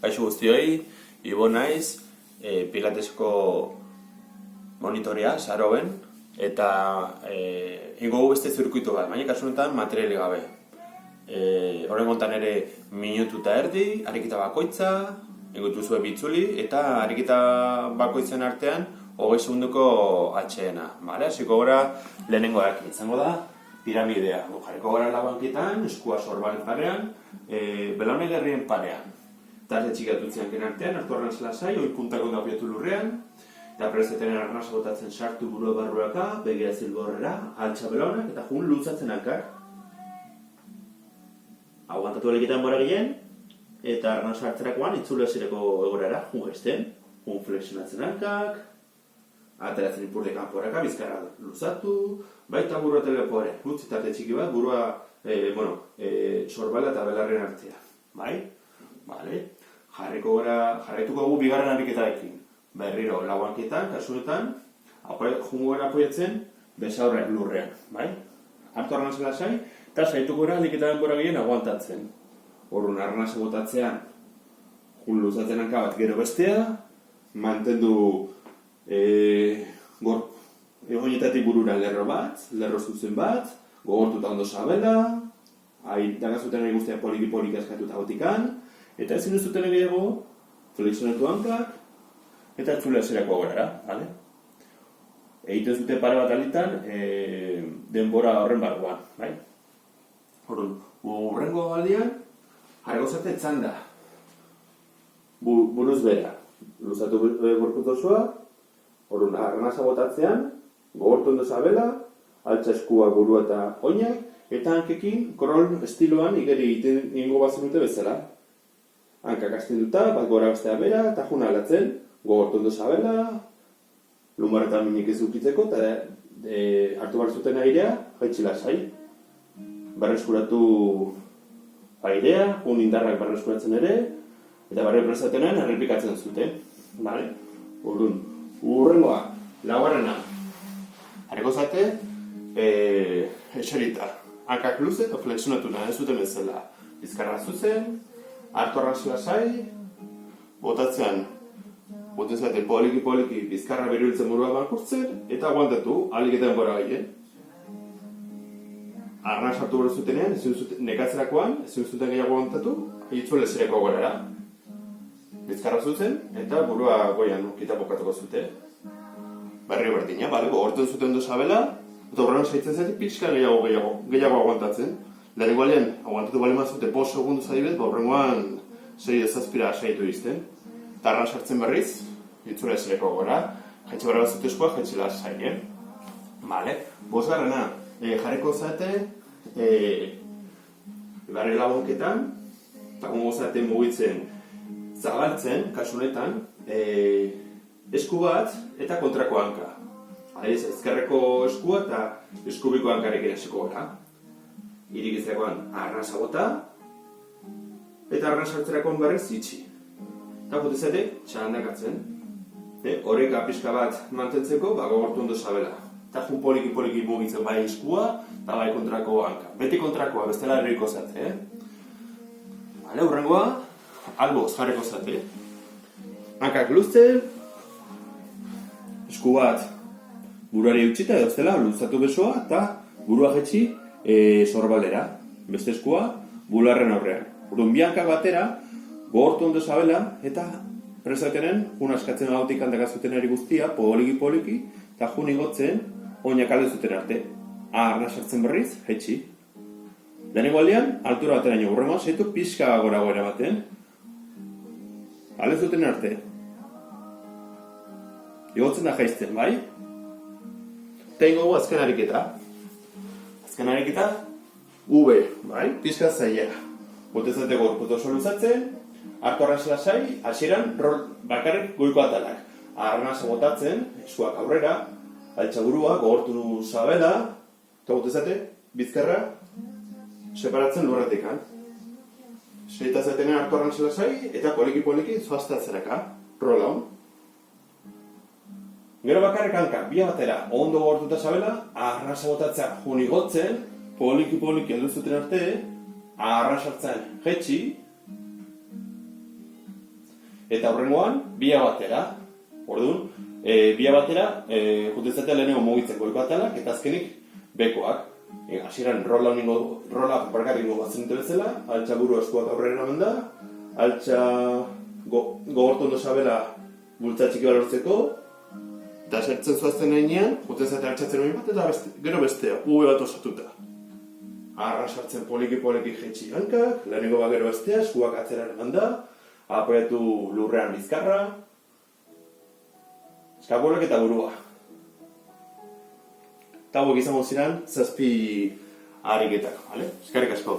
Kaixo guztioi, Ibo naiz, pilatesko monitorea, saroben, eta ingo beste zirkuitu bat, baina kasu honetan materiali gabe. Horren gontan ere minutu eta erdi, ariketa bakoitza, ingotu zuen bitzuli, eta ariketa bakoitzen artean 20 segunduko atxeena. Hasiko gara lehenengoak izango da, piramidea. Jarriko gara labanketan, eskua sorbalen parean, belaunei gerrien parean. Tarde txikatutzean artean, hartu arnaz lasai, hoi puntako gapiatu lurrean, eta presetenen arnaz botatzen sartu burua barruaka, begira zilborrera, altxa belaunak, eta jun lutzatzen hankak. Aguantatu aliketan bora ginen, eta arnaz hartzerakoan itzule zireko egorara, jun gesten, jun flexionatzen hankak, ateratzen ipurde kanporaka, bizkarra luzatu, baita burua telepoare, utzi tarte txiki bat, burua, sorbala eta belarren hartzea, bai? Vale. Jarraituko dugu bigarren ariketarekin. Berriro, lauanketan, kasunetan, jungo gara apoiatzen, besaurreak lurrean, bai? Hartu arnaz lasai, eta saituko gara ariketaren bora gehien aguantatzen. Horren arnaz botatzean, jun luzatzen hanka bat gero bestea, mantendu egoinetatik burura lerro bat, lerro zuzen bat, gogortuta ondo sabela, dagazuten nahi guztia poliki askatuta gotikan, eta ezin duzuten egiago, flexionatu hankak, eta etzule zerako gorara, bale? Egiten zute pare bat alitan, denbora horren barruan, bai? Horrengo aldian, jarriko zate txanda. Buruz bera, luzatu gorput osoa, horren arnaza botatzean, gogortu ondo zabela, altza eskua burua eta oinak, eta hankekin, krol estiloan igeri ingo bazen dute bezala. Hankak astenduta, bat gora bestea bera, eta jun alatzen, gogortu ondo zabela, lumbarretan minik ez dukitzeko, eta hartu behar zuten airea, jaitsi lasai. Berreskuratu airea, jun indarrak berreskuratzen ere, eta barri presatenean errepikatzen zuten. Vale? Urrengoa, laugarrena. Harriko zate, eserita. Hankak luze eta flexionatu nahi zuten bezala. Bizkarra zuzen, hartu arnaz lasai, botatzean poliki bizkarra beruiltzen burua bankurtzen, eta aguantatu, aliketen bora gehien. Arnaz hartu behar zutenean, nekatzerakoan, ezin zuten gehiago aguantatu, itzule zereko gorara. Bizkarra zuzen, eta burua goian kita bokatuko zute. Berri berdina, gogortzen zuten ondo sabela, eta horren saitzen zati pixka gehiago aguantatzen. Lehenengo aldean, aguantatu bale mazute 5 segundu zadibet, horrengoan 6-7 saitu izten. Eta arnaz hartzen berriz, itzule zereko gora, jaitxe barra bazute eskua, jaitxe lasaien. Bosgarrena, jarriko zate, barri lagunketan, eta gongo zate mugitzen zabaltzen, kasunetan, esku bat eta kontrako hanka. Ezkerreko eskua eta eskubiko hankarekin hasiko gara. Irikitzekoan arnasa bota, eta arnasa hartzerakoan berriz itxi. Eta gutezate, txandakatzen. Horreka pixka bat mantentzeko, gogortu ondo sabela. Eta jun poliki mugitzen bai eskua, eta bai kontrako hanka. Beti kontrakoa, bestela erriko zate. Urrengoa, alboz jarriko zate. Hankak luzte, esku bat buruari utxita, edo zela, luzatu besoa, eta burua jetxi sorbalera. Beste eskua, bularren aurrean. Bi hankak batera, gogortu ondo zabela, eta presatenen, jun askatzen gautik handakazuten ari guztia, poliki, eta jun igotzen, oinak alde zuten arte. Arnaz hartzen berriz, jetxi. Lehenengo aldean, altura bateraino urrengoa, zaitu pixka gora baten. Alde zuten arte. Igotzen da jaizten, bai? Eta ingo azken ariketa. Azken ariketa, V, bai? Pixka zaila. Botezate gorput oso luzatzen, hartu arnaz lasai, hasieran bakarrik goiko atalak. Arnaz botatzen, eskuak aurrera, altxa burua, gogortu zabela, eta botezate, bizkarra, separatzen lurratikan. Seitazatenen hartu arnaz lasai, eta poliki zoaztatzeraka, rola. Gero bakarrik hankak, bia batera, ondo gogortuta zabela, arnaz botatzea junigotzen, poliki heldu zuten arte, arnaz hartzen jetxi, Eta horrengoan, bia batera. Orduan, bia batera, jutezatea lehenengo mugitzen goiko atalak, eta azkenik bekoak. Hasieran rola barkaringo batzen dute bezala, altxa buru eskuak aurrera eraman da, altxa gogortu ondo sabela bultza txiki balortzeko, eta sartzen zuazten heinean, jutezatea altxatzen hori bat, eta gero bestea, ube bat osatuta. Arra sartzen poliki jetxi hankak, lehenengo bat gero bestea, eskuak atzera eraman da, apoiatu lurrean bizkarra, eskapuelak eta burua. Eta hauek izango ziren, 7 ariketak, bale? Eskerrik asko.